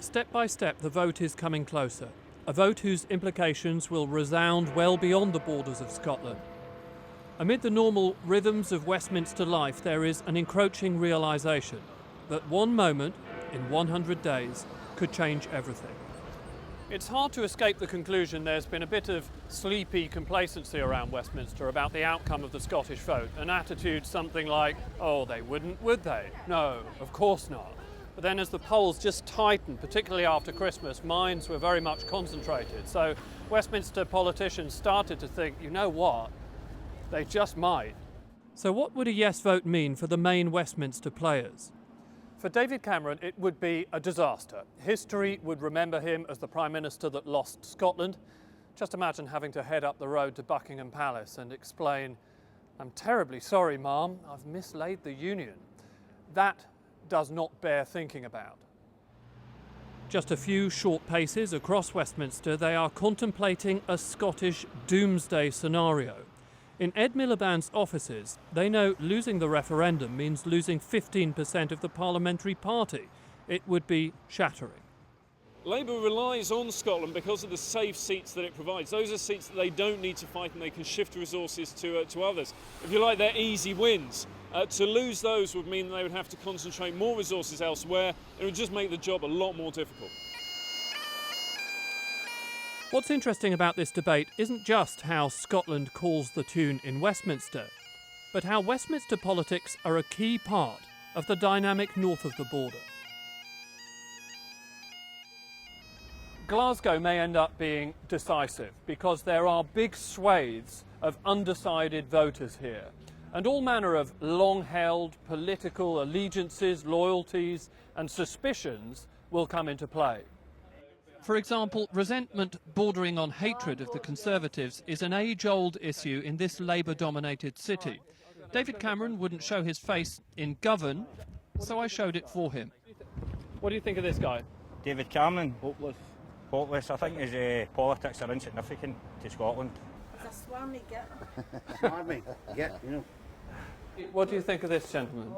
Step by step, the vote is coming closer. A vote whose implications will resound well beyond the borders of Scotland. Amid the normal rhythms of Westminster life, there is an encroaching realisation that one moment in 100 days could change everything. It's hard to escape the conclusion there's been a bit of sleepy complacency around Westminster about the outcome of the Scottish vote, an attitude something like, oh, they wouldn't, would they? No, of course not. But then as the polls just tightened, particularly after Christmas, minds were very much concentrated. So Westminster politicians started to think, you know what, they just might. So what would a yes vote mean for the main Westminster players? For David Cameron, it would be a disaster. History would remember him as the Prime Minister that lost Scotland. Just imagine having to head up the road to Buckingham Palace and explain, I'm terribly sorry, Ma'am, I've mislaid the Union. That does not bear thinking about. Just a few short paces across Westminster, they are contemplating a Scottish doomsday scenario. In Ed Miliband's offices, they know losing the referendum means losing 15% of the parliamentary party. It would be shattering. Labour relies on Scotland because of the safe seats that it provides. Those are seats that they don't need to fight and they can shift resources to others. If you like, they're easy wins. To lose those would mean they would have to concentrate more resources elsewhere. It would just make the job a lot more difficult. What's interesting about this debate isn't just how Scotland calls the tune in Westminster, but how Westminster politics are a key part of the dynamic north of the border. Glasgow may end up being decisive because there are big swathes of undecided voters here, and all manner of long-held political allegiances, loyalties and suspicions will come into play. For example, resentment bordering on hatred of the Conservatives is an age-old issue in this Labour-dominated city. David Cameron wouldn't show his face in Govan, so I showed it for him. What do you think of this guy? David Cameron? Hopeless. Hopeless. I think his politics are insignificant to Scotland. It's a swarmy git. Swarmy git, you know. What do you think of this gentleman?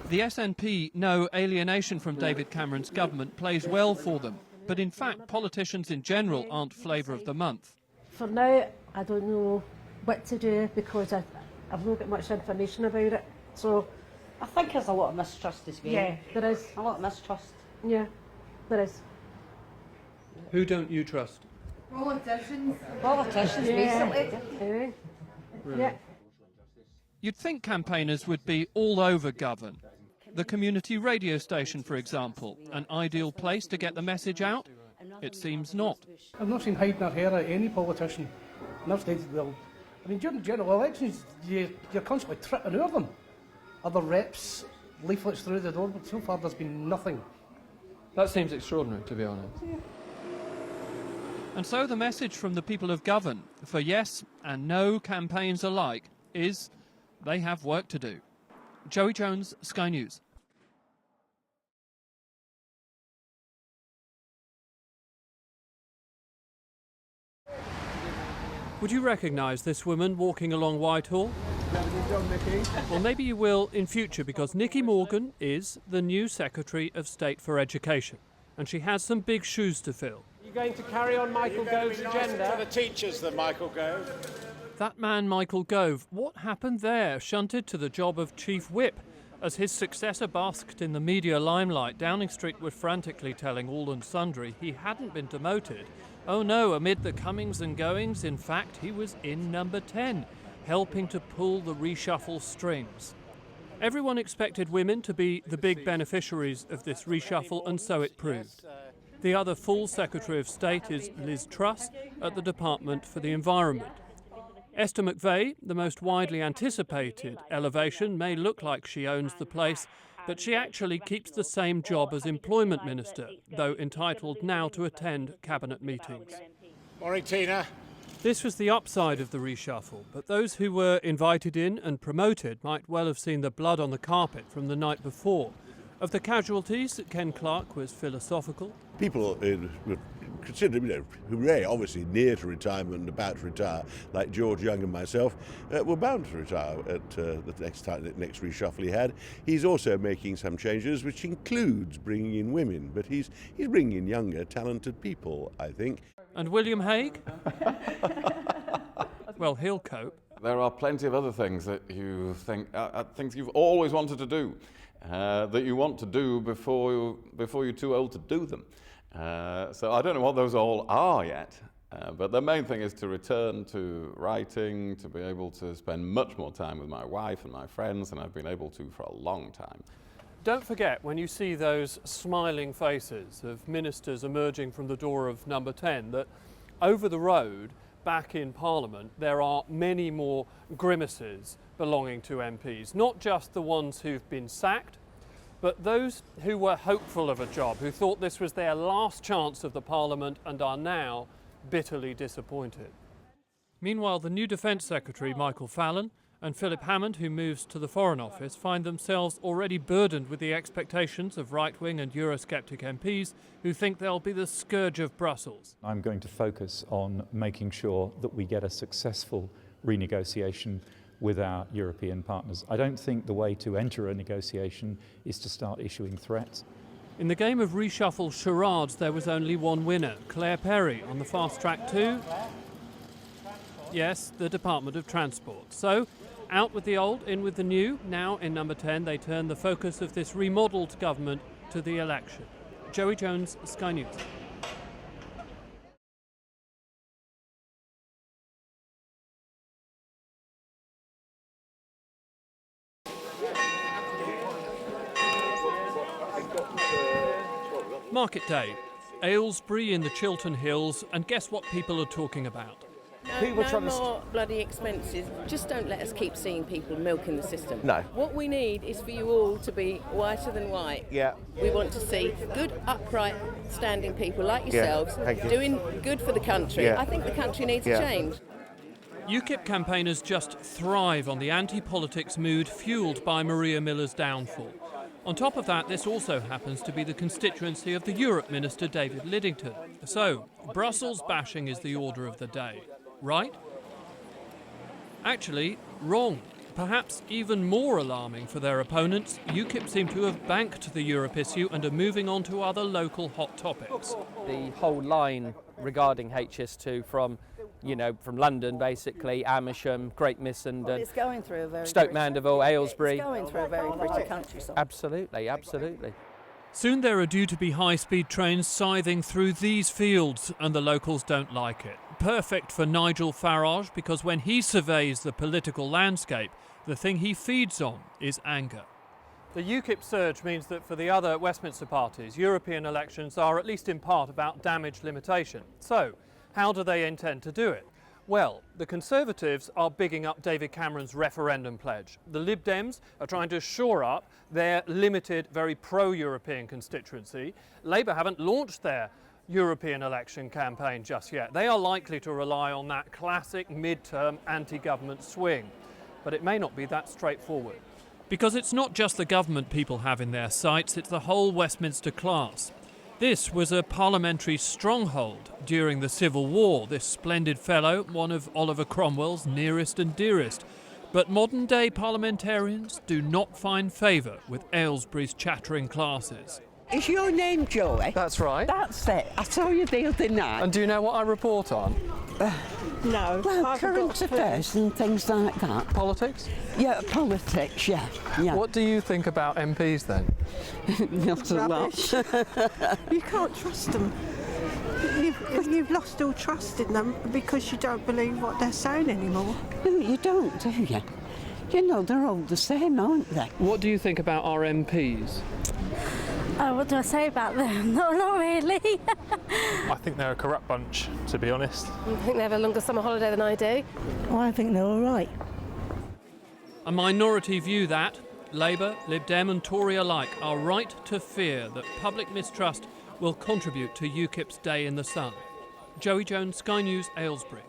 The SNP know alienation from David Cameron's government plays well for them. But in fact, politicians in general aren't flavour of the month. For now, I don't know what to do because I've not got much information about it. So I think there's a lot of mistrust as well. yeah, there is. A lot of mistrust. Yeah, there is. Who don't you trust? Politicians, Yeah. basically. Yeah. You'd think campaigners would be all over Govan. The community radio station, for example, an ideal place to get the message out? It seems not. I've not seen hide nor hair of any politician. And I've stated, well, I mean, during general elections, you're constantly tripping over them. Other reps, leaflets through the door, but so far there's been nothing. That seems extraordinary, to be honest. Yeah. And so the message from the people of Govan, for yes and no campaigns alike, is they have work to do. Joey Jones, Sky News. Would you recognise this woman walking along Whitehall? Well, maybe you will in future, because Nicky Morgan is the new Secretary of State for Education, and she has some big shoes to fill. Are you going to carry on Michael Gove's agenda? For the teachers than Michael Gove. That man, Michael Gove, what happened there? Shunted to the job of Chief Whip. As his successor basked in the media limelight, Downing Street were frantically telling all and sundry he hadn't been demoted. Oh no, amid the comings and goings, in fact, he was in number 10, helping to pull the reshuffle strings. Everyone expected women to be the big beneficiaries of this reshuffle, and so it proved. The other full Secretary of State is Liz Truss at the Department for the Environment. Esther McVey, the most widely anticipated elevation, may look like she owns the place, but she actually keeps the same job as Employment Minister, though entitled now to attend Cabinet meetings. Morning, Tina. This was the upside of the reshuffle, but those who were invited in and promoted might well have seen the blood on the carpet from the night before. Of the casualties, Ken Clarke was philosophical. People considered, hooray, obviously near to retirement and about to retire, like George Young and myself, were bound to retire at the next reshuffle he had. He's also making some changes, which includes bringing in women, but he's bringing in younger, talented people, I think. And William Hague? Well, he'll cope. There are plenty of other things that you think, things you've always wanted to do, that you want to do before you're too old to do them. So I don't know what those all are yet, but the main thing is to return to writing, to be able to spend much more time with my wife and my friends than I've been able to for a long time. Don't forget, when you see those smiling faces of ministers emerging from the door of number 10, that over the road, back in Parliament, there are many more grimaces belonging to MPs, not just the ones who've been sacked, but those who were hopeful of a job, who thought this was their last chance of the Parliament and are now bitterly disappointed. Meanwhile, the new Defence Secretary, Michael Fallon, and Philip Hammond, who moves to the Foreign Office, find themselves already burdened with the expectations of right-wing and Eurosceptic MPs who think they'll be the scourge of Brussels. I'm going to focus on making sure that we get a successful renegotiation with our European partners. I don't think the way to enter a negotiation is to start issuing threats. In the game of reshuffle charades, there was only one winner, Claire Perry, on the fast track to, yes, the Department of Transport. So, out with the old, in with the new. Now, in number 10, they turn the focus of this remodelled government to the election. Joey Jones, Sky News. Market day, Aylesbury in the Chiltern Hills, and guess what people are talking about? No more bloody expenses. Just don't let us keep seeing people milking the system. No. What we need is for you all to be whiter than white. Yeah. We want to see good, upright, standing people like yourselves doing good for the country. Yeah. I think the country needs a change. Ukip campaigners just thrive on the anti-politics mood fuelled by Maria Miller's downfall. On top of that, this also happens to be the constituency of the Europe Minister David Lidington. So, Brussels bashing is the order of the day. Right? Actually, wrong. Perhaps even more alarming for their opponents, Ukip seem to have banked the Europe issue and are moving on to other local hot topics. The whole line regarding HS2 from London, basically, Amersham, Great Missenden, it's going through a very Stoke Mandeville, Aylesbury. It's going through a very pretty countryside. Absolutely, absolutely. Soon there are due to be high-speed trains scything through these fields, and the locals don't like it. Perfect for Nigel Farage, because when he surveys the political landscape, the thing he feeds on is anger. The UKIP surge means that for the other Westminster parties, European elections are at least in part about damage limitation. So, how do they intend to do it? Well, the Conservatives are bigging up David Cameron's referendum pledge. The Lib Dems are trying to shore up their limited, very pro-European constituency. Labour haven't launched their European election campaign just yet. They are likely to rely on that classic mid-term anti-government swing. But it may not be that straightforward. Because it's not just the government people have in their sights, it's the whole Westminster class. This was a parliamentary stronghold during the Civil War, this splendid fellow, one of Oliver Cromwell's nearest and dearest. But modern-day parliamentarians do not find favour with Aylesbury's chattering classes. Is your name Joey? That's right. That's it. I saw you the other night. And do you know what I report on? No. Well, current affairs and things like that. Politics? Yeah, politics, yeah. What do you think about MPs then? Not a lot. You can't trust them. You've lost all trust in them because you don't believe what they're saying anymore. No, you don't, do you? You know, they're all the same, aren't they? What do you think about our MPs? What do I say about them? Not really. I think they're a corrupt bunch, to be honest. I think they have a longer summer holiday than I do. Well, I think they're all right. A minority view that Labour, Lib Dem and Tory alike are right to fear that public mistrust will contribute to UKIP's day in the sun. Joey Jones, Sky News, Aylesbury.